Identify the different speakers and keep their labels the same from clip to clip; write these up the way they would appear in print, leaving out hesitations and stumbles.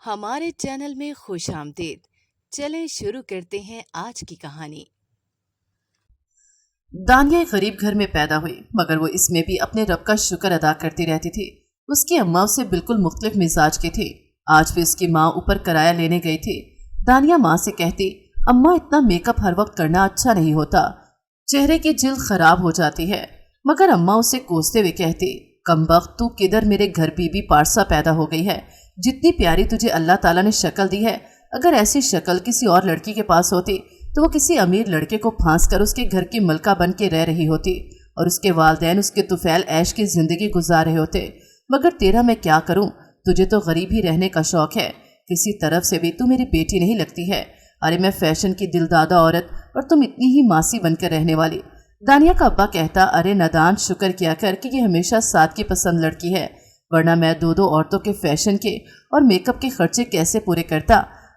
Speaker 1: हमारे चैनल में खुश आमदीद। चलें शुरू करते हैं आज की कहानी।
Speaker 2: दानिया एक गरीब घर में पैदा हुई, मगर वो इसमें भी अपने रब का शुक्र अदा करती रहती थी। उसकी अम्मा उससे बिल्कुल मुख्तलिफ मिजाज की थी। आज भी उसकी माँ ऊपर किराया लेने गई थी। दानिया माँ से कहती, अम्मा इतना मेकअप हर वक्त करना अच्छा नहीं होता, चेहरे की जिल्द खराब हो जाती है। मगर अम्मा उसे कोसते हुए कहती, कमबख्त तू किधर मेरे घर बीबी पारसा पैदा हो गई है। जितनी प्यारी तुझे अल्लाह ताला ने शक्ल दी है, अगर ऐसी शक्ल किसी और लड़की के पास होती तो वो किसी अमीर लड़के को फांस कर उसके घर की मलका बन के रह रही होती और उसके वालिदैन उसके तुफैल ऐश की जिंदगी गुजार रहे होते। मगर तेरा मैं क्या करूं, तुझे तो गरीब ही रहने का शौक है, किसी तरफ से भी तू मेरी बेटी नहीं लगती है। अरे मैं फैशन की दिलदादा औरत और तुम इतनी ही मासी बनकर रहने वाली। दानिया का अब्बा कहता, अरे नादान, शुक्र किया कर कि ये हमेशा साद की पसंद लड़की है, वरना मैं दो औरतों के फैशन के और मेकअप के खर्चे कैसे पूरे करता।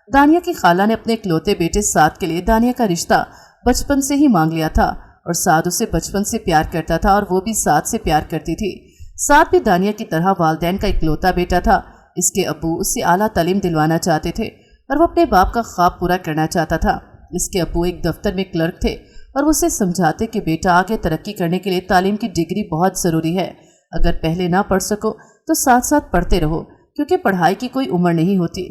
Speaker 2: दानिया की खाला ने अपने इकलौते बेटे साद के लिए दानिया का रिश्ता बचपन से ही मांग लिया था और साद उसे बचपन से प्यार करता था और वो भी साद से प्यार करती थी। साद भी दानिया की तरह वालिदैन का इकलौता बेटा था। इसके अब्बू उससे आला तालीम दिलवाना चाहते थे और वो अपने बाप का ख्वाब पूरा करना चाहता था। इसके अब्बू एक दफ्तर में क्लर्क थे और वो उसे समझाते कि बेटा, आगे तरक्की करने के लिए तालीम की डिग्री बहुत ज़रूरी है। अगर पहले ना पढ़ सको तो साथ साथ पढ़ते रहो, क्योंकि पढ़ाई की कोई उम्र नहीं होती।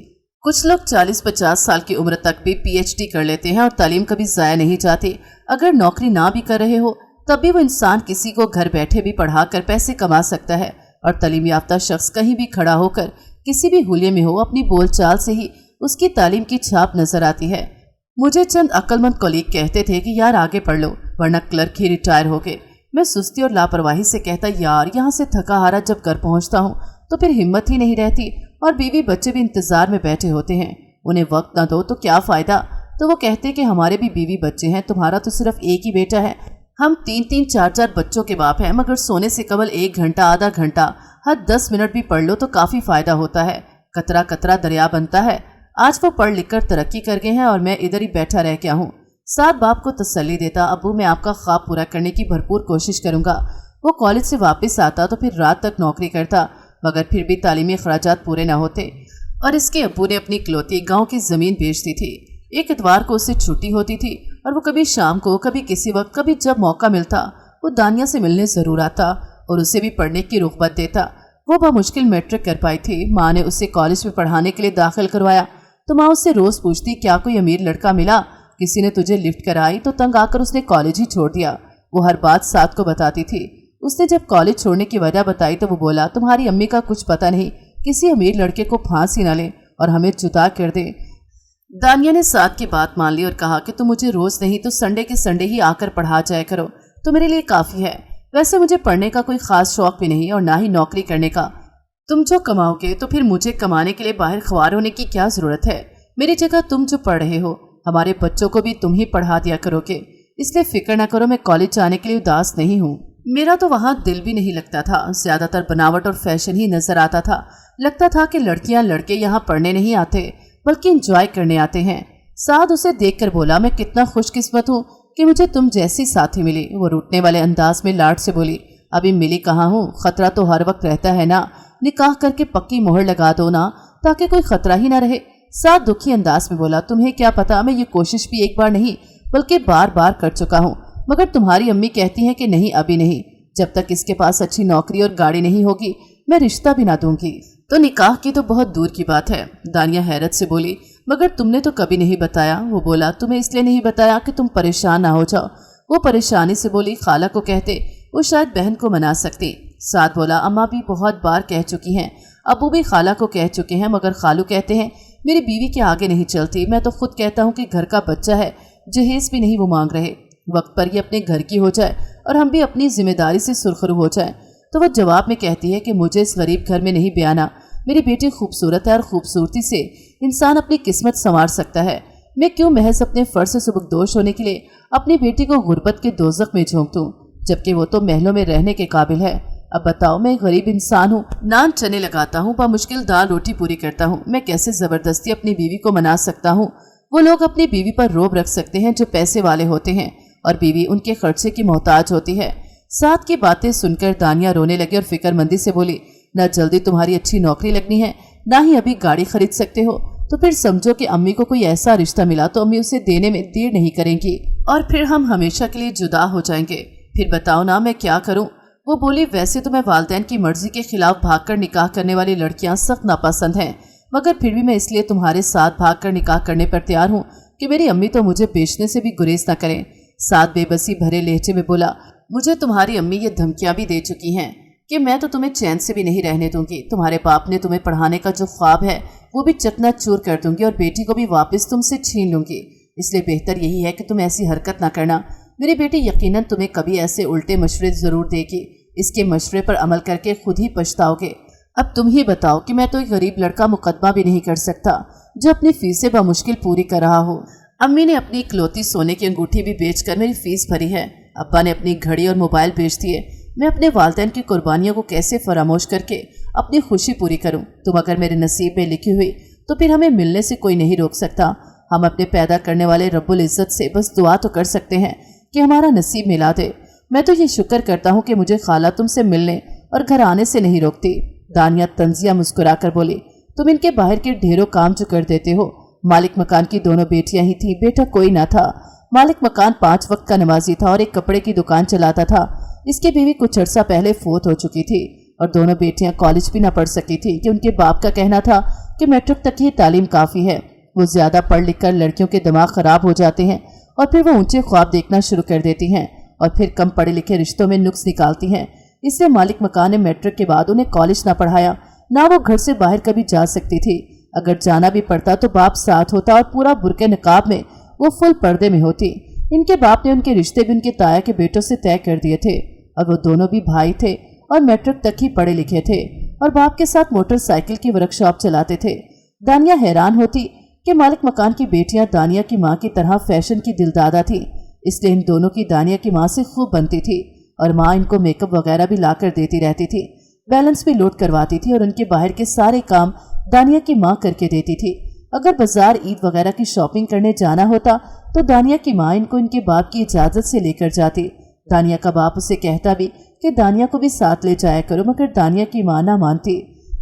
Speaker 2: कुछ लोग 40-50 साल की उम्र तक भी पीएचडी कर लेते हैं और तालीम कभी ज़ाया नहीं जाती। अगर नौकरी ना भी कर रहे हो तब भी वो इंसान किसी को घर बैठे भी पढ़ा कर पैसे कमा सकता है और तालीम याफ्ता शख्स कहीं भी खड़ा होकर किसी भी हुलिये में हो, अपनी बोलचाल से ही उसकी तालीम की छाप नजर आती है। मुझे चंद अक्लमंद कलीग कहते थे कि यार आगे पढ़ लो वरना क्लर्क ही रिटायर हो गए। मैं सुस्ती और लापरवाही से कहता, यार यहाँ से थका हारा जब घर पहुँचता हूँ तो फिर हिम्मत ही नहीं रहती और बीवी बच्चे भी इंतजार में बैठे होते हैं, उन्हें वक्त न दो तो क्या फ़ायदा। तो वो कहते कि हमारे भी बीवी बच्चे हैं, तुम्हारा तो सिर्फ एक ही बेटा है, हम 3-3, 4-4 बच्चों के बाप हैं, मगर सोने से कबल 1 घंटा, आधा घंटा, हर 10 मिनट भी पढ़ लो तो काफ़ी फ़ायदा होता है। कतरा कतरा दरिया बनता है। आज वो पढ़ लिख कर तरक्की कर गए हैं और मैं इधर ही बैठा रह गया हूँ। साद बाप को तसल्ली देता, अब्बू मैं आपका ख्वाब पूरा करने की भरपूर कोशिश करूँगा। वो कॉलेज से वापस आता तो फिर रात तक नौकरी करता, मगर फिर भी तालीमी अखराजात पूरे न होते और इसके अब्बू ने अपनी इकलौती गांव की ज़मीन बेच दी थी। एक इतवार को उससे छुट्टी होती थी और वो कभी शाम को, कभी किसी वक्त, कभी जब मौका मिलता वो दानिया से मिलने ज़रूर आता और उसे भी पढ़ने की रुग़बत देता। वो बमुश्किल मैट्रिक कर पाई थी। माँ ने उसे कॉलेज में पढ़ाने के लिए दाखिल करवाया तो माँ उससे रोज़ पूछती, क्या कोई अमीर लड़का मिला, किसी ने तुझे लिफ्ट कराई? तो तंग आकर उसने कॉलेज ही छोड़ दिया। वो हर बात साद को बताती थी। उसने जब कॉलेज छोड़ने की वजह बताई तो वो बोला, तुम्हारी अम्मी का कुछ पता नहीं, किसी अमीर लड़के को फांसी न ले और हमें जुदा कर दे। दानिया ने साद की बात मान ली और कहा कि तुम मुझे रोज़ नहीं तो संडे के संडे ही आकर पढ़ा जाया करो, तो मेरे लिए काफ़ी है। वैसे मुझे पढ़ने का कोई ख़ास शौक़ भी नहीं और ना ही नौकरी करने का। तुम जो कमाओगे तो फिर मुझे कमाने के लिए बाहर ख्वार होने की क्या ज़रूरत है। मेरी जगह तुम जो पढ़ रहे हो, हमारे बच्चों को भी तुम ही पढ़ा दिया करोगे, इसलिए फिक्र न करो। मैं कॉलेज जाने के लिए उदास नहीं हूँ। मेरा तो वहाँ दिल भी नहीं लगता था, ज़्यादातर बनावट और फैशन ही नज़र आता था। लगता था कि लड़कियाँ लड़के यहाँ पढ़ने नहीं आते बल्कि इंजॉय करने आते हैं। साद उसे देखकर बोला, मैं कितना खुशकिस्मत हूँ कि मुझे तुम जैसी साथी मिली। वो रूठने वाले अंदाज में लाड से बोली, अभी मिली कहाँ हूँ, खतरा तो हर वक्त रहता है ना, निकाह करके पक्की मोहर लगा दो ना ताकि कोई खतरा ही ना रहे। साद दुखी अंदाज में बोला, तुम्हें क्या पता, मैं ये कोशिश भी एक बार नहीं बल्कि बार बार कर चुका हूँ, मगर तुम्हारी अम्मी कहती हैं कि नहीं, अभी नहीं, जब तक इसके पास अच्छी नौकरी और गाड़ी नहीं होगी मैं रिश्ता भी ना दूंगी। तो निकाह की तो बहुत दूर की बात है। दानिया हैरत से बोली, मगर तुमने तो कभी नहीं बताया। वो बोला, तुम्हें इसलिए नहीं बताया कि तुम परेशान ना हो जाओ। वो परेशानी से बोली, खाला को कहते, वो शायद बहन को मना सकती। साद बोला, अम्मा भी बहुत बार कह चुकी हैं, अबू भी खाला को कह चुके हैं, मगर खालू कहते हैं मेरी बीवी के आगे नहीं चलती। मैं तो खुद कहता हूँ कि घर का बच्चा है, जहेज भी नहीं वो मांग रहे, वक्त पर ये अपने घर की हो जाए और हम भी अपनी जिम्मेदारी से सुरखरू हो जाए। तो वह जवाब में कहती है कि मुझे इस गरीब घर में नहीं ब्याना, मेरी बेटी खूबसूरत है और खूबसूरती से इंसान अपनी किस्मत संवार सकता है। मैं क्यों महज अपने फर्ज से सुबकदोश होने के लिए अपनी बेटी को गुर्बत के दोज़ख में झोंक दूँ, जबकि वो तो महलों में रहने के काबिल है। अब बताओ, मैं गरीब इंसान हूँ, नान चने लगाता हूँ, मुश्किल दाल रोटी पूरी करता हूँ, मैं कैसे ज़बरदस्ती अपनी बीवी को मना सकता हूँ। वो लोग अपनी बीवी पर रोब रख सकते हैं जो पैसे वाले होते हैं और बीवी उनके खर्चे की मोहताज होती है। साद की बातें सुनकर दानिया रोने लगी और फिक्रमंदी से बोली, न जल्दी तुम्हारी अच्छी नौकरी लगनी है ना ही अभी गाड़ी खरीद सकते हो, तो फिर समझो कि अम्मी को कोई ऐसा रिश्ता मिला तो अम्मी उसे देने में देर नहीं करेंगी और फिर हम हमेशा के लिए जुदा हो जाएंगे। फिर बताओ ना मैं क्या करूं? वो बोली, वैसे तो मैं वालिदैन की मर्जी के खिलाफ भागकर निकाह करने वाली लड़कियां सख्त नापसंद हैं, मगर फिर भी मैं इसलिए तुम्हारे साथ भागकर निकाह करने पर तैयार हूँ कि मेरी अम्मी तो मुझे बेचने से भी गुरेज न करें। साथ बेबसी भरे लहजे में बोला, मुझे तुम्हारी अम्मी ये धमकियां भी दे चुकी हैं कि मैं तो तुम्हें चैन से भी नहीं रहने दूंगी। तुम्हारे बाप ने तुम्हें पढ़ाने का जो ख्वाब है वो भी चकनाचूर कर दूंगी और बेटी को भी वापस तुमसे छीन लूंगी। इसलिए बेहतर यही है कि तुम ऐसी हरकत ना करना। मेरी बेटी यकीनन तुम्हें कभी ऐसे उल्टे मशवरे जरूर देगी। इसके मशवरे पर अमल करके खुद ही पछताओगे। अब तुम ही बताओ कि मैं तो एक गरीब लड़का मुकदमा भी नहीं कर सकता जो अपनी फीसें बामुश्किल पूरी कर रहा हो। अम्मी ने अपनी इकलौती सोने की अंगूठी भी बेचकर मेरी फीस भरी है। अब्बा ने अपनी घड़ी और मोबाइल बेच दिए। मैं अपने वालिदैन की कुर्बानियों को कैसे फरामोश करके अपनी खुशी पूरी करूं? तुम अगर मेरे नसीब में लिखी हुई तो फिर हमें मिलने से कोई नहीं रोक सकता। हम अपने पैदा करने वाले रब्बुल इज़्ज़त से बस दुआ तो कर सकते हैं कि हमारा नसीब मिला दे। मैं तो ये शुक्र करता हूँ कि मुझे खाला तुमसे मिलने और घर आने से नहीं रोकती। दानिया तंजिया मुस्कुरा कर बोली, तुम इनके बाहर के ढेरों काम जो कर देते हो। मालिक मकान की दोनों बेटियां ही थी, बेटा कोई ना था। मालिक मकान 5 वक्त का नमाजी था और एक कपड़े की दुकान चलाता था। इसकी बीवी कुछ अर्सा पहले फोत हो चुकी थी और दोनों बेटियां कॉलेज भी ना पढ़ सकी थी कि उनके बाप का कहना था कि मैट्रिक तक ही तालीम काफ़ी है। वो ज़्यादा पढ़ लिख कर लड़कियों के दिमाग ख़राब हो जाते हैं और फिर वो ऊंचे ख्वाब देखना शुरू कर देती हैं और फिर कम पढ़े लिखे रिश्तों में नुक्स निकालती हैं। इसलिए मालिक मकान ने मैट्रिक के बाद उन्हें कॉलेज ना पढ़ाया, ना वो घर से बाहर कभी जा सकती थी। अगर जाना भी पड़ता तो बाप साथ होता और पूरा बुरके नकाब में वो फुल पर्दे में होती। इनके बाप ने उनके रिश्ते भी उनके ताया के बेटों से तय कर दिए थे और वो दोनों भी भाई थे और मैट्रिक तक ही पढ़े लिखे थे और बाप के साथ मोटरसाइकिल की वर्कशॉप चलाते थे। दानिया हैरान होती कि मालिक मकान की बेटियां दानिया की माँ की तरह फैशन की दिलदादा थी। इसलिए इन दोनों की दानिया की माँ से खूब बनती थी और माँ इनको मेकअप वगैरह भी लाकर देती रहती थी। बैलेंस भी लोड करवाती थी और उनके बाहर के सारे काम दानिया की माँ करके देती थी। अगर बाजार ईद वगैरह की शॉपिंग करने जाना होता तो दानिया की माँ इनको इनके बाप की इजाज़त से लेकर जाती। दानिया का बाप उसे कहता भी कि दानिया को भी साथ ले जाया करो, मगर दानिया की माँ ना मानती।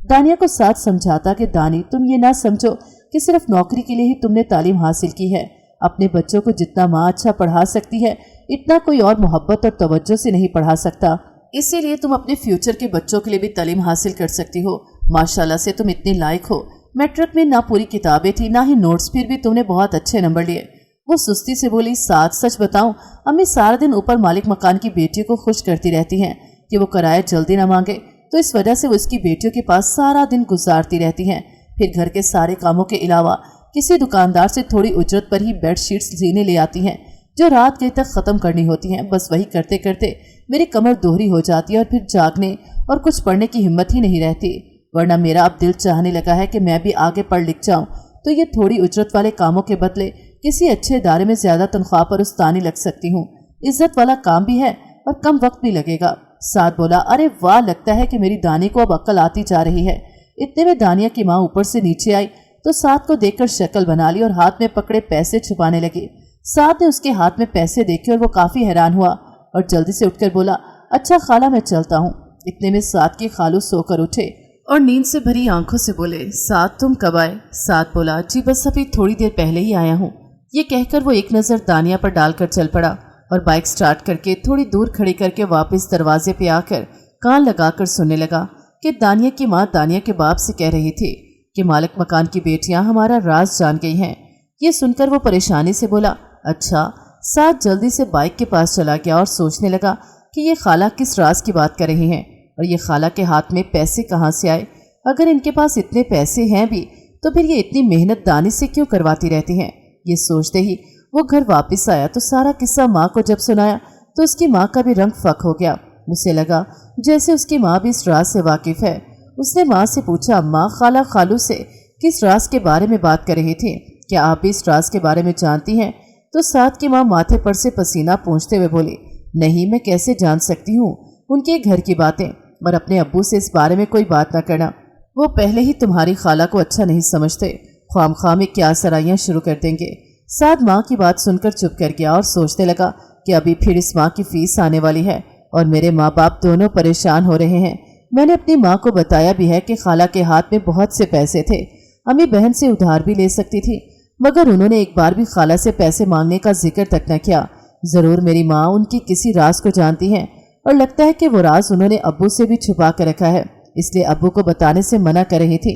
Speaker 2: दानिया को साथ समझाता कि दानी, तुम ये ना समझो कि सिर्फ नौकरी के लिए ही तुमने तालीम हासिल की है। अपने बच्चों को जितना माँ अच्छा पढ़ा सकती है इतना कोई और मोहब्बत और तवज्जो से नहीं पढ़ा सकता। इसीलिए तुम अपने फ्यूचर के बच्चों के लिए भी तालीम हासिल कर सकती हो। माशाल्लाह से तुम इतनी लायक हो। मैट्रिक में ना पूरी किताबें थी ना ही नोट्स, फिर भी तुमने बहुत अच्छे नंबर लिए। वो सुस्ती से बोली, साथ सच बताऊं, अम्मी सारा दिन ऊपर मालिक मकान की बेटियों को खुश करती रहती हैं कि वो किराया जल्दी ना मांगे, तो इस वजह से वो उसकी बेटियों के पास सारा दिन गुजारती रहती हैं। फिर घर के सारे कामों के अलावा किसी दुकानदार से थोड़ी उजरत पर ही बेडशीट्स जीने ले आती हैं जो रात गए तक ख़त्म करनी होती हैं। बस वही करते करते मेरी कमर दोहरी हो जाती है और फिर जागने और कुछ पढ़ने की हिम्मत ही नहीं रहती। वरना मेरा अब दिल चाहने लगा है कि मैं भी आगे पढ़ लिख जाऊं, तो ये थोड़ी उजरत वाले कामों के बदले किसी अच्छे इदारे में ज़्यादा तनख्वाह पर उस्तानी लग सकती हूँ। इज्जत वाला काम भी है और कम वक्त भी लगेगा। साथ बोला, अरे वाह, लगता है कि मेरी दानी को अब अक्ल आती जा रही है। इतने में दानिया की माँ ऊपर से नीचे आई तो साथ को देखकर शक्ल बना ली और हाथ में पकड़े पैसे छुपाने लगी। साथ ने उसके हाथ में पैसे देखे और वो काफ़ी हैरान हुआ और जल्दी से उठकर बोला, अच्छा खाला, मैं चलता हूँ। इतने में साथ की खालू सोकर उठे और नींद से भरी आंखों से बोले, साथ तुम कब आए? साथ बोला, जी बस अभी थोड़ी देर पहले ही आया हूँ। ये कहकर वो एक नज़र दानिया पर डालकर चल पड़ा और बाइक स्टार्ट करके थोड़ी दूर खड़ी करके वापस दरवाजे पे आकर कान लगाकर सुनने लगा कि दानिया की माँ दानिया के बाप से कह रही थी कि मालिक मकान की बेटियां हमारा राज जान गई हैं। ये सुनकर वो परेशानी से बोला, अच्छा। साथ जल्दी से बाइक के पास चला गया और सोचने लगा कि ये खाला किस राज की बात कर रही हैं और ये खाला के हाथ में पैसे कहाँ से आए। अगर इनके पास इतने पैसे हैं भी तो फिर ये इतनी मेहनत दानी से क्यों करवाती रहती हैं। ये सोचते ही वो घर वापस आया तो सारा किस्सा माँ को जब सुनाया तो उसकी माँ का भी रंग फक हो गया। उसे लगा जैसे उसकी माँ भी इस राज से वाकिफ है। उसने माँ से पूछा, माँ, खाला खालू से किस राज के बारे में बात कर रही थी? क्या आप भी इस राज के बारे में जानती हैं? तो साथ की माँ माथे पर से पसीना पोंछते हुए बोली, नहीं, मैं कैसे जान सकती हूँ उनके घर की बातें, और अपने अब्बू से इस बारे में कोई बात ना करना। वो पहले ही तुम्हारी खाला को अच्छा नहीं समझते, ख्वामख्वाह में क्या सराइयाँ शुरू कर देंगे। साथ माँ की बात सुनकर चुप कर गया और सोचने लगा कि अभी फिर इस माँ की फीस आने वाली है और मेरे माँ बाप दोनों परेशान हो रहे हैं। میں ने अपनी माँ को बताया भी है कि खाला के हाथ में बहुत से पैसे थे, अम्मी बहन से उधार भी ले सकती थी, मगर उन्होंने एक बार भी खाला से पैसे मांगने का जिक्र तक न किया। जरूर मेरी माँ उनकी किसी राज को जानती हैं और लगता है कि वो राज उन्होंने अब्बू से भी छुपा कर रखा है, इसलिए अब्बू को बताने से मना कर रही थी।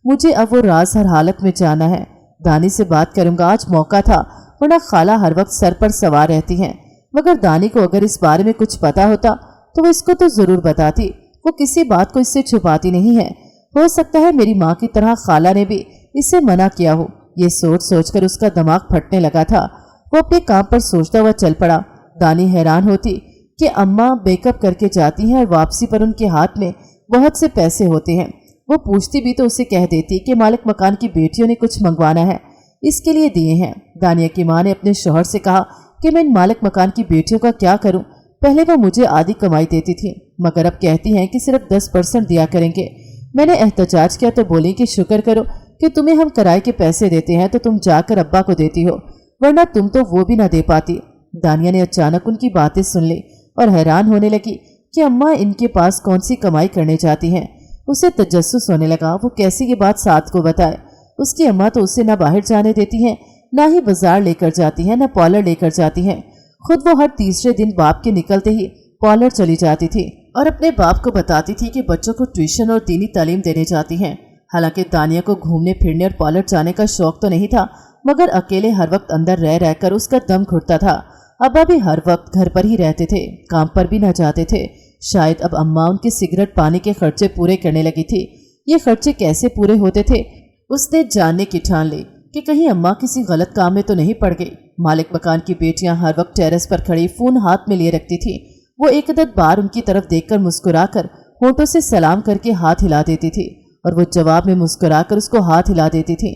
Speaker 2: मुझे अब वो राज हर हालत में जानना है। दानी से बात करूंगा, आज मौका था, वरना खाला हर वक्त सर पर सवार रहती हैं। मगर दानी को अगर इस बारे में कुछ पता होता तो वो इसको तो जरूर बताती, वो किसी बात को इससे छुपाती नहीं है। हो सकता है मेरी माँ की तरह खाला ने भी इसे मना किया हो। ये सोच सोचकर उसका दिमाग फटने लगा था। वो अपने काम पर सोचता हुआ चल पड़ा। दानी हैरान होती कि अम्मा बेकअप करके जाती हैं और वापसी पर उनके हाथ में बहुत से पैसे होते हैं। वो पूछती भी तो उसे कह देती कि मालिक मकान की बेटियों ने कुछ मंगवाना है, इसके लिए दिए हैं। दानिया की माँ ने अपने शौहर से कहा कि मैं इन मालिक मकान की बेटियों का क्या करूं? पहले वो मुझे आधी कमाई देती थी, मगर अब कहती हैं कि सिर्फ 10% दिया करेंगे। मैंने एहतजाज किया तो बोली कि शुक्र करो कि तुम्हें हम किराए के पैसे देते हैं तो तुम जाकर अब्बा को देती हो, वरना तुम तो वो भी ना दे पाती। दानिया ने अचानक उनकी बातें सुन ली और हैरान होने लगी कि अम्मा इनके पास कौन सी कमाई करने जाती हैं। उसे तजस्सुस होने लगा, वो कैसे ये बात साथ को बताए। उसकी अम्मा तो उसे ना बाहर जाने देती हैं, ना ही बाजार लेकर जाती हैं, ना पार्लर लेकर जाती हैं। खुद वो हर तीसरे दिन बाप के निकलते ही पार्लर चली जाती थी और अपने बाप को बताती थी कि बच्चों को ट्यूशन और दीनी तालीम देने जाती हैं। हालांकि दानिया को घूमने फिरने और पार्लर जाने का शौक तो नहीं था, मगर अकेले हर वक्त अंदर रह रहकर उसका दम घुटता था। अब्बा भी हर वक्त घर पर ही रहते थे, काम पर भी न जाते थे। शायद अब अम्मा उनके सिगरेट पानी के खर्चे पूरे करने लगी थी। ये खर्चे कैसे पूरे होते थे उसने जानने की ठान ली कि कहीं अम्मा किसी गलत काम में तो नहीं पड़ गई। मालिक मकान की बेटियां हर वक्त टेरेस पर खड़ी फोन हाथ में लिए रखती थी। वो एक अदद बार उनकी तरफ देखकर मुस्कुराकर होठों से सलाम करके हाथ हिला देती थी और वो जवाब में मुस्कुराकर उसको हाथ हिला देती थी।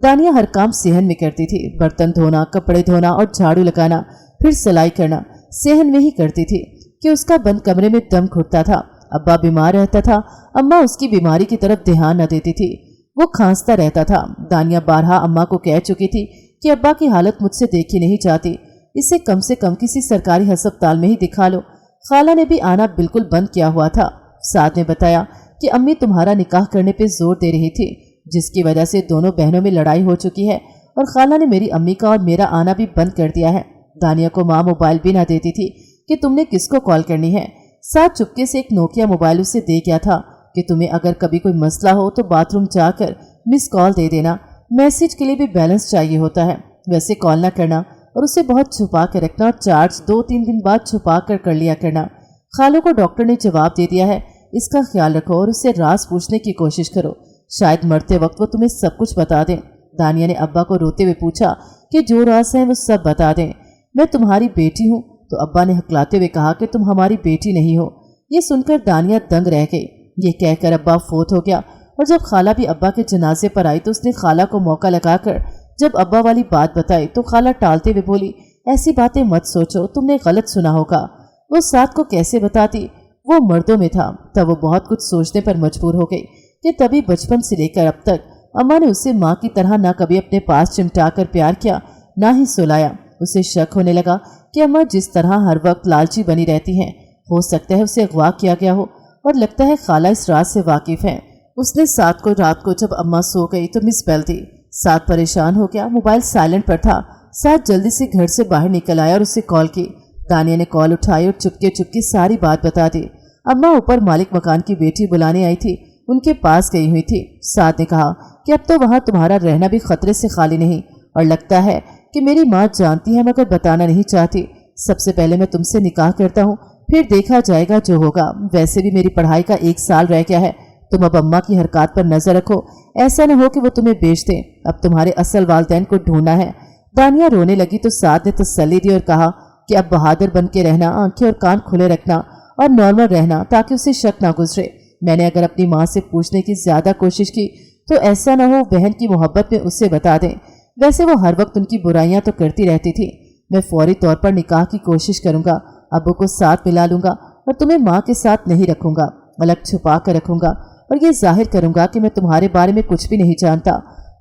Speaker 2: दानिया हर काम सेहन में करती थी, बर्तन धोना, कपड़े धोना और झाड़ू लगाना, फिर सिलाई करना सेहन में ही करती थी कि उसका बंद कमरे में दम घुटता था। अब्बा बीमार रहता था, अम्मा उसकी बीमारी की तरफ ध्यान न देती थी, वो खांसता रहता था। दानिया बारहा अम्मा को कह चुकी थी कि अब्बा की हालत मुझसे देखी नहीं जाती, इसे कम से कम किसी सरकारी अस्पताल में ही दिखा लो। खाला ने भी आना बिल्कुल बंद किया हुआ था। साथ में बताया कि अम्मी तुम्हारा निकाह करने पे जोर दे रही थी, जिसकी वजह से दोनों बहनों में लड़ाई हो चुकी है और खाला ने मेरी अम्मी का और मेरा आना भी बंद कर दिया है। दानिया को माँ मोबाइल भी ना देती थी कि तुमने किसको कॉल करनी है। साथ चुपके से एक नोकिया मोबाइल उसे दे गया था कि तुम्हें अगर कभी कोई मसला हो तो बाथरूम जाकर मिस कॉल दे देना, मैसेज के लिए भी बैलेंस चाहिए होता है, वैसे कॉल ना करना और उसे बहुत छुपा कर रखना और चार्ज 2-3 दिन बाद छुपा कर लिया करना। खालों को डॉक्टर ने जवाब दे दिया है, इसका ख्याल रखो और उससे राज पूछने की कोशिश करो, शायद मरते वक्त वो तुम्हें सब कुछ बता दें। दानिया ने अब्बा को रोते हुए पूछा कि जो राज है वो सब बता दें। मैं तुम्हारी बेटी हूँ, तो अब्बा ने हकलाते हुए कहा कि तुम हमारी बेटी नहीं हो। ये सुनकर दानिया दंग रह गई। ये कहकर अब्बा फोत हो गया और जब खाला भी अब्बा के जनाजे पर आई तो उसने खाला को मौका लगाकर जब अब्बा वाली बात बताई तो खाला टालते हुए बोली, ऐसी बातें मत सोचो, तुमने गलत सुना होगा। वो साथ को कैसे बताती, वो मर्दों में था। तब वो बहुत कुछ सोचने पर मजबूर हो गई कि तभी बचपन से लेकर अब तक अम्मा ने उसे माँ की तरह ना कभी अपने पास चिमटा कर प्यार किया, ना ही सुलाया। उसे शक होने लगा कि अम्मा जिस तरह हर वक्त लालची बनी रहती हैं, हो सकता है उसे अगवा किया गया हो और लगता है खाला इस राज से वाकिफ है। उसने रात को जब अम्मा सो गई तो मिस बेल दी। साथ परेशान हो गया, मोबाइल साइलेंट पर था। साथ जल्दी से घर से बाहर निकल आया और उसे कॉल की। दानिया ने कॉल उठाई और चुपके चुपके सारी बात बता दी। अम्मा ऊपर मालिक मकान की बेटी बुलाने आई थी, उनके पास गई हुई थी। साथ ने कहा कि अब तो वहाँ तुम्हारा रहना भी खतरे से खाली नहीं और लगता है कि मेरी माँ जानती है मगर बताना नहीं चाहती। सबसे पहले मैं तुमसे निकाह करता हूँ, फिर देखा जाएगा जो होगा। वैसे भी मेरी पढ़ाई का 1 साल रह गया है। तुम अब अम्मा की हरकत पर नजर रखो, ऐसा न हो कि वो तुम्हें बेच दें। अब तुम्हारे असल वालिदैन को ढूंढना है। दानिया रोने लगी तो साथ ने तसल्ली दी और कहा कि अब बहादुर बन के रहना, आंखें और कान खुले रखना और नॉर्मल रहना ताकि उसे शक ना गुजरे। मैंने अगर अपनी माँ से पूछने की ज्यादा कोशिश की तो ऐसा न हो बहन की मोहब्बत में उसे बता दें। वैसे वो हर वक्त उनकी बुराइयां तो करती रहती थी। मैं फौरी तौर पर निकाह की कोशिश करूंगा, अब्बू को साथ मिला लूंगा और तुम्हें माँ के साथ नहीं रखूंगा, अलग छुपा कर रखूंगा और ये जाहिर करूंगा कि मैं तुम्हारे बारे में कुछ भी नहीं जानता।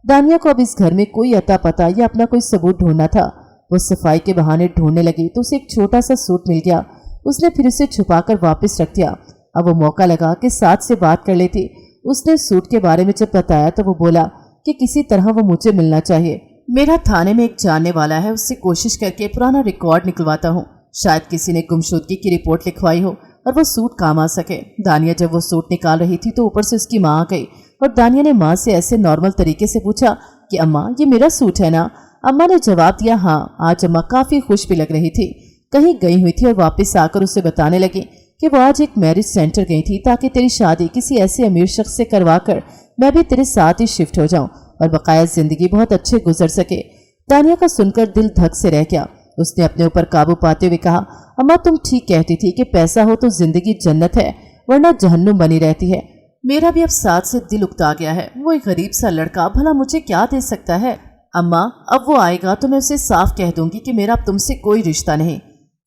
Speaker 2: दानिया को अब इस घर में कोई अता पता या अपना कोई सबूत ढूंढना था। वो सफाई के बहाने ढूंढने लगी तो उसे एक छोटा सा सूट मिल गया। उसने फिर उसे छुपाकर वापस रख दिया। अब वो मौका लगा कि साथ से बात कर लेती। उसने सूट के बारे में जब बताया तो वो बोला कि किसी तरह वो मुझे मिलना चाहिए। मेरा थाने में एक जानने वाला है, उससे कोशिश करके पुराना रिकॉर्ड निकलवाता हूँ। शायद किसी ने गुमशुदगी की रिपोर्ट लिखवाई हो और वो सूट काम आ सके। दानिया जब वो सूट निकाल रही थी तो ऊपर से उसकी माँ आ गई और दानिया ने माँ से ऐसे नॉर्मल तरीके से पूछा कि अम्मा ये मेरा सूट है ना। अम्मा ने जवाब दिया हाँ। आज अम्मा काफी खुश भी लग रही थी। कहीं गई हुई थी और वापस आकर उसे बताने लगी कि वो आज एक मैरिज सेंटर गई थी ताकि तेरी शादी किसी ऐसे अमीर शख्स से करवाकर मैं भी तेरे साथ ही शिफ्ट हो जाऊं और बकाया जिंदगी बहुत अच्छे गुजर सके। दानिया का सुनकर दिल धक से रह गया। उसने अपने ऊपर काबू पाते हुए कहा अम्मा तुम ठीक कहती थी कि पैसा हो तो जिंदगी जन्नत है वरना जहन्नुम बनी रहती है। मेरा भी अब साथ से दिल उकता गया है। वो एक गरीब सा लड़का भला मुझे क्या दे सकता है। अम्मा अब वो आएगा तो मैं उसे साफ कह दूंगी कि मेरा अब तुमसे कोई रिश्ता नहीं।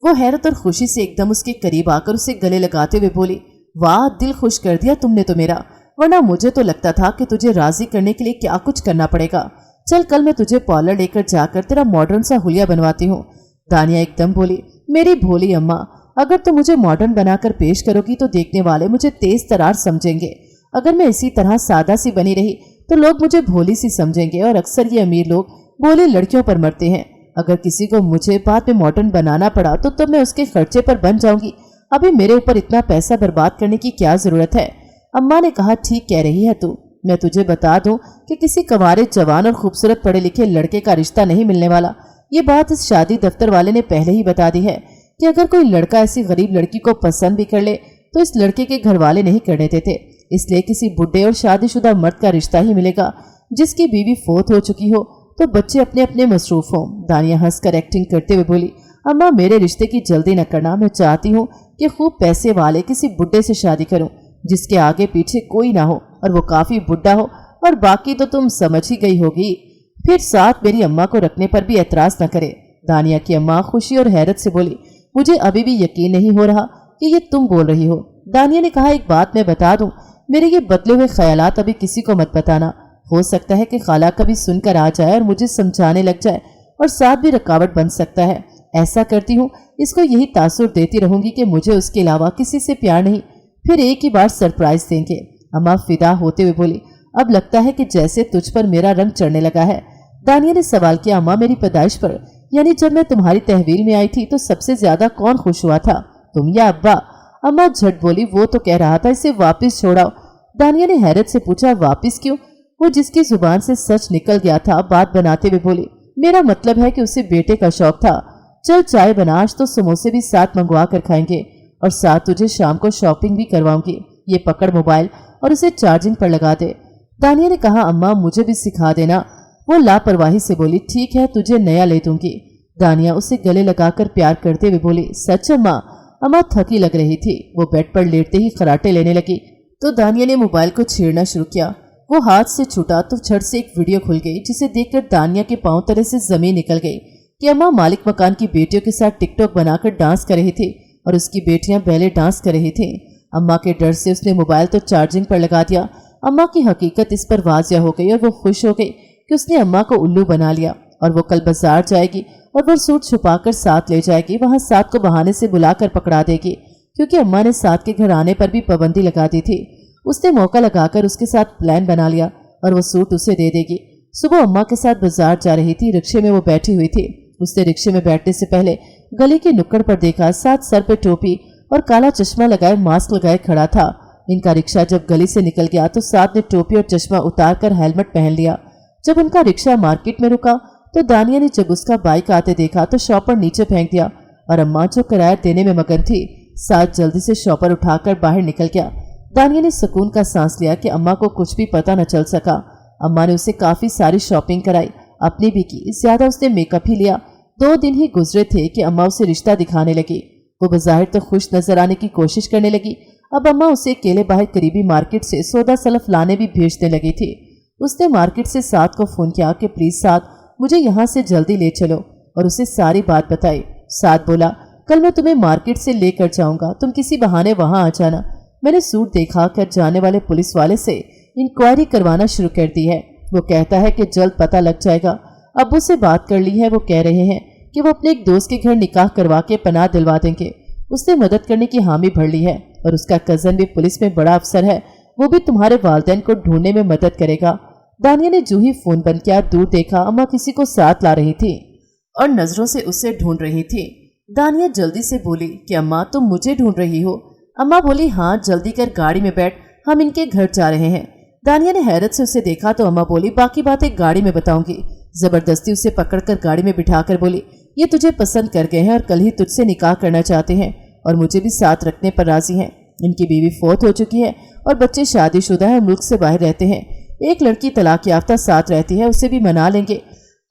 Speaker 2: वो हैरत और खुशी से एकदम उसके करीब आकर उसे गले लगाते हुए बोली वाह दिल खुश कर दिया तुमने तो मेरा, वरना मुझे तो लगता था कि तुझे राजी करने के लिए क्या कुछ करना पड़ेगा। चल कल मैं तुझे पार्लर लेकर जाकर तेरा मॉडर्न सा हुलिया बनवाती हूँ। दानिया एकदम बोली मेरी भोली अम्मा, अगर तुम मुझे मॉडर्न बनाकर पेश करोगी तो देखने वाले मुझे तेज तरार समझेंगे। अगर मैं इसी तरह सादा सी बनी रही तो लोग मुझे भोली सी समझेंगे और अक्सर ये अमीर लोग भोली लड़कियों पर मरते हैं। अगर किसी को मुझे बाद में मॉडर्न बनाना पड़ा तो तब मैं उसके खर्चे पर बन जाऊंगी। अभी मेरे ऊपर इतना पैसा बर्बाद करने की क्या जरूरत है। अम्मा ने कहा ठीक कह रही है तू। मैं तुझे बता दूं कि किसी कवारे जवान और खूबसूरत पढ़े लिखे लड़के का रिश्ता नहीं मिलने वाला। ये बात इस शादी दफ्तर वाले ने पहले ही बता दी है कि अगर कोई लड़का ऐसी गरीब लड़की को पसंद भी कर ले तो इस लड़के के घर वाले नहीं करने देते। इसलिए किसी बुढ़े और शादीशुदा मर्द का रिश्ता ही मिलेगा जिसकी बीवी फोत हो चुकी हो तो बच्चे अपने अपने मसरूफ हों। दानिया हंसकर एक्टिंग करते हुए बोली अम्मा मेरे रिश्ते की जल्दी न करना। मैं चाहती हूँ कि खूब पैसे वाले किसी बुढ़े से शादी करूं जिसके आगे पीछे कोई ना हो और वो काफी बुढ़ा हो, और बाकी तो तुम समझ ही गई होगी। फिर साथ मेरी अम्मा को रखने पर भी एतराज न करे। दानिया की अम्मा खुशी और हैरत से बोली मुझे अभी भी यकीन नहीं हो रहा कि ये तुम बोल रही हो। दानिया ने कहा एक बात मैं बता दूं, मेरे ये बदले हुए ख्यालात अभी किसी को मत बताना। हो सकता है कि खाला कभी सुनकर आ जाए और मुझे समझाने लग जाए और साथ भी रुकावट बन सकता है। ऐसा करती हूँ इसको यही तासुर देती रहूंगी कि मुझे उसके अलावा किसी से प्यार नहीं, फिर एक ही बार सरप्राइज देंगे। अम्मा फिदा होते हुए बोली अब लगता है कि जैसे तुझ पर मेरा रंग चढ़ने लगा है। दानिया ने सवाल किया अम्मा मेरी पैदाइश पर, यानी जब मैं तुम्हारी तहवील में आई थी तो सबसे ज्यादा कौन खुश हुआ था, तुम या अब्बा? अम्मा झट बोली वो तो कह रहा था इसे वापिस छोड़ाओ। दानिया ने हैरत से पूछा वापिस क्यों? वो जिसकी जुबान से सच निकल गया था बात बनाते हुए बोली मेरा मतलब है कि उसे बेटे का शौक था। चल चाय बना, आज तो समोसे भी साथ मंगवा कर खाएंगे और साथ तुझे शाम को शॉपिंग भी करवाऊंगी। ये पकड़ मोबाइल और उसे चार्जिंग पर लगा दे। दानिया ने कहा अम्मा मुझे भी सिखा देना। वो लापरवाही से बोली ठीक है तुझे नया ले दूंगी। दानिया उसे गले लगाकर प्यार करते हुए बोली सच अम्मा? अम्मा थकी लग रही थी। वो बेड पर लेटते ही खराटे लेने लगी तो दानिया ने मोबाइल को छेड़ना शुरू किया। वो हाथ से छूटा तो झट से एक वीडियो खुल गई जिसे देखकर दानिया के पांव तले से जमीन निकल गई कि अम्मा मालिक मकान की बेटियों के साथ टिकटॉक बनाकर डांस कर रही थी और उसकी बेटियां बैले डांस कर रही थी। अम्मा के डर से उसने मोबाइल तो चार्जिंग पर लगा दिया। अम्मा की हकीकत इस पर वाजिया हो गई और वो खुश हो गई कि उसने अम्मा को उल्लू बना लिया और वो कल बाजार जाएगी और वो सूट छुपाकर साथ ले जाएगी। वहां साथ को बहाने से बुलाकर पकड़ा देगी क्योंकि अम्मा ने साथ के घर आने पर भी पाबंदी लगा दी थी। उसने मौका लगाकर उसके साथ प्लान बना लिया और वो सूट उसे दे देगी। सुबह अम्मा के साथ बाजार जा रही थी। रिक्शे में वो बैठी हुई थी। उसने रिक्शे में बैठने से पहले गली के नुक्कड़ पर देखा साथ सर पे टोपी और काला चश्मा लगाए मास्क लगाए खड़ा था। इनका रिक्शा जब गली से निकल गया तो साथ ने टोपी और चश्मा उतार कर हेलमेट पहन लिया। जब उनका रिक्शा मार्केट में रुका तो दानिया ने जब उसका बाइक आते देखा तो शॉपर नीचे फेंक दिया और अम्मा जो किराया देने में मगन थी साथ जल्दी से शॉपर उठाकर बाहर निकल गया। दानिया ने सुकून का सांस लिया कि अम्मा को कुछ भी पता न चल सका। अम्मा ने उसे काफी सारी शॉपिंग कराई, अपनी भी की। ज्यादा उसने मेकअप ही लिया। 2 दिन ही गुजरे थे कि अम्मा उसे रिश्ता दिखाने लगी। वो बज़ाहिर तो खुश नजर आने की कोशिश करने लगी। अब अम्मा उसे अकेले बाहर करीबी मार्केट से सौदा सलफ लाने भी भेजने लगी थी। उसने मार्केट से साथ को फोन किया कि प्लीज साथ मुझे यहाँ से जल्दी ले चलो और उसे सारी बात बताई। साथ बोला कल मैं तुम्हें मार्केट से लेकर जाऊंगा, तुम किसी बहाने वहां आ जाना। मैंने सूट देखा कर जाने वाले पुलिस वाले से इंक्वायरी करवाना शुरू कर दी है। वो कहता है कि जल्द पता लग जाएगा। अब्बू से बात कर ली है, वो कह रहे हैं कि वो अपने एक दोस्त के घर निकाह करवा के पनाह दिलवा देंगे। उसने मदद करने की हामी भर ली है। और उसका कजन भी पुलिस में बड़ा अफसर है, वो भी तुम्हारे वालिदैन को ढूंढने में मदद करेगा। दानिया ने जो ही फोन बंद किया दूर देखा अम्मा किसी को साथ ला रही थी और नजरों से उसे ढूंढ रही थी। दानिया जल्दी से बोली कि अम्मा तुम मुझे ढूंढ रही हो? अम्मा बोली हाँ जल्दी कर, गाड़ी में बैठ, हम इनके घर जा रहे हैं। दानिया ने हैरत से उसे देखा तो अम्मा बोली बाकी बातें गाड़ी में बताऊंगी। जबरदस्ती उसे पकड़कर गाड़ी में बिठाकर बोली ये तुझे पसंद कर गए हैं और कल ही तुझसे निकाह करना चाहते हैं और मुझे भी साथ रखने पर राजी हैं। इनकी बीवी फौत हो चुकी है और बच्चे शादीशुदा है, मुल्क से बाहर रहते हैं। एक लड़की तलाक याफ्ता साथ रहती है, उसे भी मना लेंगे।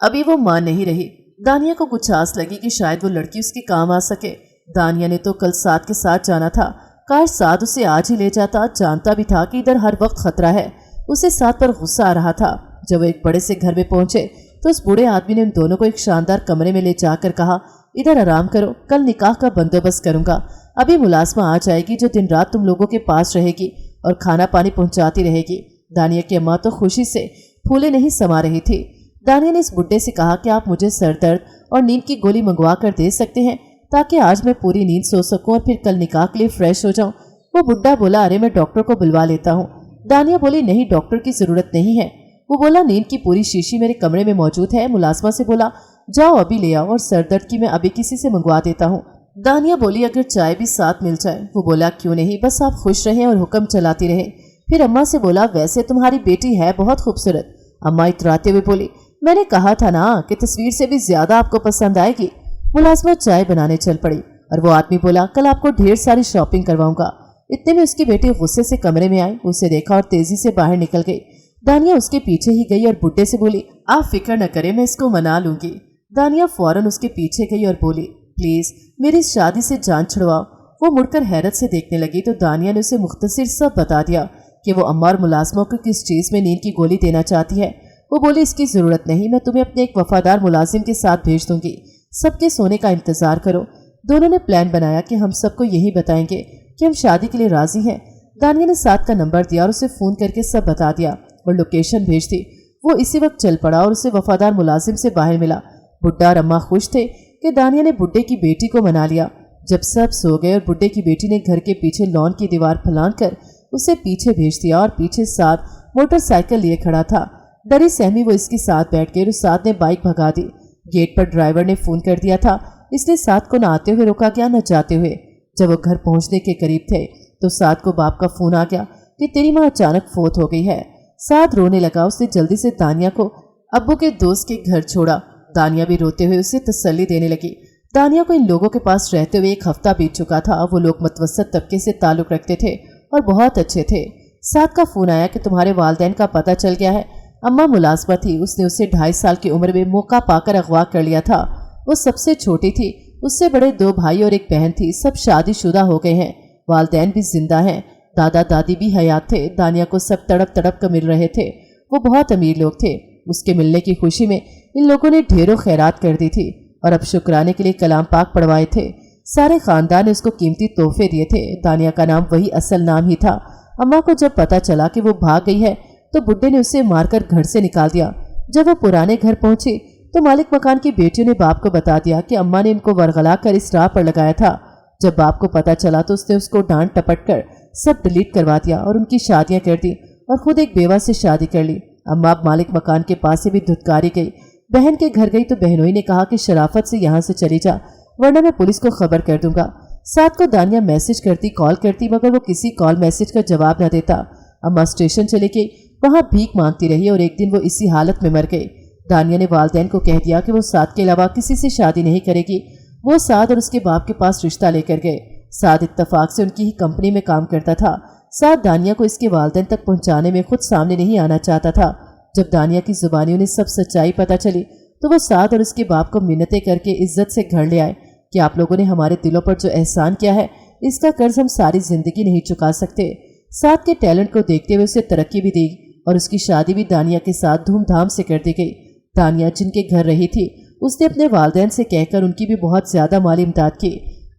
Speaker 2: अभी वो मान नहीं रही। दानिया को कुछ आस लगी कि शायद वो लड़की उसके काम आ सके। दानिया ने तो कल साद के साथ जाना था, काश साद उसे आज ही ले जाता। जानता भी था कि इधर हर वक्त खतरा है। उसे साद पर गुस्सा आ रहा था। जब वो एक बड़े से घर में पहुंचे तो उस बूढ़े आदमी ने उन दोनों को एक शानदार कमरे में ले जाकर कहा इधर आराम करो, कल निकाह का बंदोबस्त करूंगा। अभी मुलाजमा आ जाएगी जो दिन रात तुम लोगों के पास रहेगी और खाना पानी पहुंचाती रहेगी। दानिया की अम्मा तो खुशी से फूले नहीं समा रही थी। दानिया ने इस बुड्ढे से कहा कि आप मुझे सर दर्द और नींद की गोली मंगवा कर दे सकते हैं ताकि आज मैं पूरी नींद सो सकूं और फिर कल निकाह के लिए फ्रेश हो जाऊं। वो बुड्ढा बोला अरे मैं डॉक्टर को बुलवा लेता हूँ। दानिया बोली नहीं डॉक्टर की जरूरत नहीं है। वो बोला नींद की पूरी शीशी मेरे कमरे में मौजूद है। मुलाजमा से बोला जाओ अभी ले आओ और सर दर्द की मैं अभी किसी से मंगवा देता हूँ। दानिया बोली अगर चाय भी साथ मिल जाए। वो बोला क्यों नहीं, बस आप खुश रहें और हुक्म चलाती रहें। फिर अम्मा से बोला वैसे तुम्हारी बेटी है बहुत खूबसूरत। अम्मा इतराते हुए बोली मैंने कहा था ना कि तस्वीर से भी ज्यादा आपको पसंद आएगी। मुलाजमा चाय बनाने चल पड़ी और वो आदमी बोला कल आपको ढेर सारी शॉपिंग करवाऊंगा। इतने में उसकी बेटी गुस्से से कमरे में आई, उसे देखा और तेजी से बाहर निकल गई। दानिया उसके पीछे ही गई और बुड्ढे से बोली आप फिक्र न करें, मैं इसको मना लूंगी। दानिया फौरन उसके पीछे गई और बोली प्लीज मेरी इस शादी से जान छुड़वाओ। वो मुड़कर हैरत से देखने लगी तो दानिया ने उसे मुख्तसर सब बता दिया कि वो अम्मा और मुलाजमों को किस चीज में नींद की गोली देना चाहती है। वो बोली इसकी जरूरत नहीं, मैं तुम्हें अपने एक वफादार मुलाजिम के साथ भेज दूंगी, सबके सोने का इंतजार करो। दोनों ने प्लान बनाया कि हम सबको यही बताएंगे कि हम शादी के लिए राजी हैं। दानिया ने साद का नंबर दिया और उसे फोन करके सब बता दिया और लोकेशन भेज दी। वो इसी वक्त चल पड़ा और उसे वफादार मुलाजिम से बाहर मिला। बुड्ढा और अम्मा खुश थे कि दानिया ने बुड्ढे की बेटी को मना लिया। जब सब सो गए और बुड्ढे की बेटी ने घर के पीछे लॉन की दीवार फलांग कर उसे पीछे भेज दिया और पीछे साद मोटरसाइकिल लिए खड़ा था। डरी सहमी वो इसके साथ बैठ गई और साद ने बाइक भगा दी। गेट पर ड्राइवर ने फोन कर दिया था, इसलिए साद को न आते हुए रोका गया न जाते हुए। जब वो घर पहुंचने के करीब थे तो साद को बाप का फोन आ गया कि तेरी माँ अचानक फौत हो गई है। साद रोने लगा। उसने जल्दी से दानिया को अब्बू के दोस्त के घर छोड़ा। दानिया भी रोते हुए उसे तसल्ली देने लगी। दानिया को इन लोगों के पास रहते हुए एक हफ्ता बीत चुका था। वो लोग मतवसत तबके से ताल्लुक रखते थे और बहुत अच्छे थे। साद का फोन आया कि तुम्हारे वालिदैन का पता चल गया है। अम्मा मुलाजमा थी, उसने उसे 2.5 साल की उम्र में मौका पाकर अगवा कर लिया था। वो सबसे छोटी थी, उससे बड़े 2 भाई और एक बहन थी। सब शादीशुदा हो गए हैं, वालिदैन भी जिंदा हैं, दादा दादी भी हयात थे। दानिया को सब तड़प तड़प कर मिल रहे थे। वो बहुत अमीर लोग थे। उसके मिलने की खुशी में इन लोगों ने ढेरों खैरात कर दी थी और अब शुक्राने के लिए कलाम पाक पढ़वाए थे। सारे खानदान ने उसको कीमती तोहफे दिए थे। दानिया का नाम वही असल नाम ही था। अम्मा को जब पता चला कि वो भाग गई है तो बुड्ढे ने उसे मारकर घर से निकाल दिया। जब वो पुराने घर पहुंची तो मालिक मकान की बेटियों ने बाप को बता दिया कि अम्मा ने इनको वरगला कर इस राह पर लगाया था। जब बाप को पता चला तो उसने उसको डांट टपट कर सब डिलीट करवा दिया और उनकी शादियां कर दी और खुद एक बेवा से शादी कर ली। अम्मा अब मालिक मकान के पास से भी धुतकारी गई। बहन के घर गई तो बहनोई ने कहा कि शराफत से यहाँ से चली जा वरना मैं पुलिस को खबर कर दूंगा। साथ को दानिया मैसेज करती कॉल करती मगर वो किसी कॉल मैसेज का जवाब न देता। अम्मा स्टेशन चले गई, वहाँ भीख मांगती रही और एक दिन वो इसी हालत में मर गई। दानिया ने वालिदैन को कह दिया कि वो साद के अलावा किसी से शादी नहीं करेगी। वो साद और उसके बाप के पास रिश्ता लेकर गए। साद इत्तफाक से उनकी ही कंपनी में काम करता था। साद दानिया को इसके वालिदैन तक पहुंचाने में खुद सामने नहीं आना चाहता था। जब दानिया की जुबानी उन्हें सब सच्चाई पता चली तो वो साद और उसके बाप को मिन्नतें करके इज्जत से घर ले आए कि आप लोगों ने हमारे दिलों पर जो एहसान किया है इसका कर्ज हम सारी जिंदगी नहीं चुका सकते। साद के टैलेंट को देखते हुए उसे तरक्की भी दी और उसकी शादी भी दानिया के साथ धूमधाम से कर दी गई। दानिया जिनके घर रही थी उसने अपने वालिदैन से कहकर उनकी भी बहुत ज्यादा माली इमदाद की।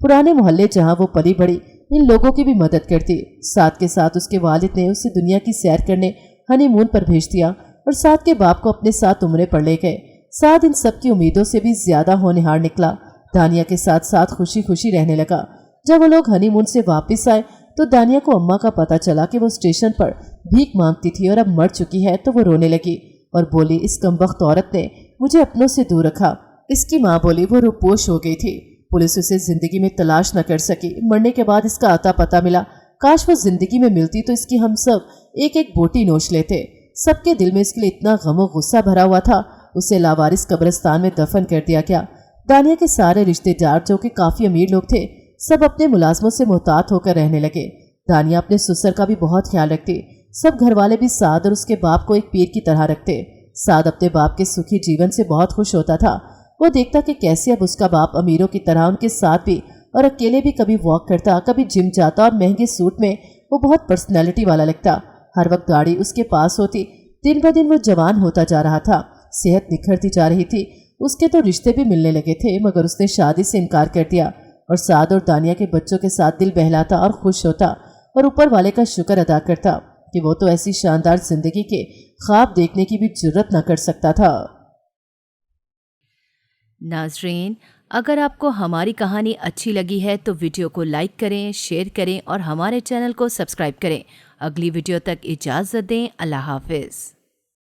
Speaker 2: पुराने मोहल्ले जहाँ वो पली बड़ी इन लोगों की भी मदद करती। साथ के साथ उसके वालिद ने उसे दुनिया की सैर करने हनीमून पर भेज दिया और साथ के बाप को अपने साथ उम्रे पर ले गए। साथ इन सब की उम्मीदों से भी ज्यादा होनहार निकला। दानिया के साथ साथ खुशी खुशी रहने लगा। जब वो लोग हनीमून से वापस आए तो दानिया को अम्मा का पता चला कि वो स्टेशन पर भीख मांगती थी और अब मर चुकी है। तो वो रोने लगी और बोली, इस कमबख्त औरत ने मुझे अपनों से दूर रखा। इसकी माँ बोली, वो रूपोश हो गई थी, पुलिस उसे जिंदगी में तलाश न कर सकी। मरने के बाद इसका आता पता मिला। काश वो जिंदगी में मिलती तो इसकी हम सब एक एक बोटी नोच लेते। सबके दिल में इसके लिए इतना गम और गुस्सा भरा हुआ था। उसे लावारिस कब्रिस्तान में दफन कर दिया गया। दानिया के सारे रिश्तेदार, जो कि काफी अमीर लोग थे, सब अपने मुलाजमों से मोहतात होकर रहने लगे। दानिया अपने ससुर का भी बहुत ख्याल रखती। सब घर वाले भी साद और उसके बाप को एक पीर की तरह रखते। साद अपने बाप के सुखी जीवन से बहुत खुश होता था। वो देखता कि कैसे अब उसका बाप अमीरों की तरह उनके साथ भी और अकेले भी कभी वॉक करता, कभी जिम जाता और महंगे सूट में वो बहुत पर्सनैलिटी वाला लगता। हर वक्त गाड़ी उसके पास होती। दिन ब दिन वो जवान होता जा रहा था, सेहत निखरती जा रही थी। उसके तो रिश्ते भी मिलने लगे थे, मगर उसने शादी से इनकार कर दिया और साद और दानिया के बच्चों के साथ दिल बहलाता और खुश होता और ऊपर वाले का शुक्र अदा करता कि वो तो ऐसी शानदार जिंदगी के ख्वाब देखने की भी जुर्रत न कर सकता था।
Speaker 1: नाज़रीन, अगर आपको हमारी कहानी अच्छी लगी है तो वीडियो को लाइक करें, शेयर करें और हमारे चैनल को सब्सक्राइब करें। अगली वीडियो तक इजाज़त दें। अल्लाह हाफिज़।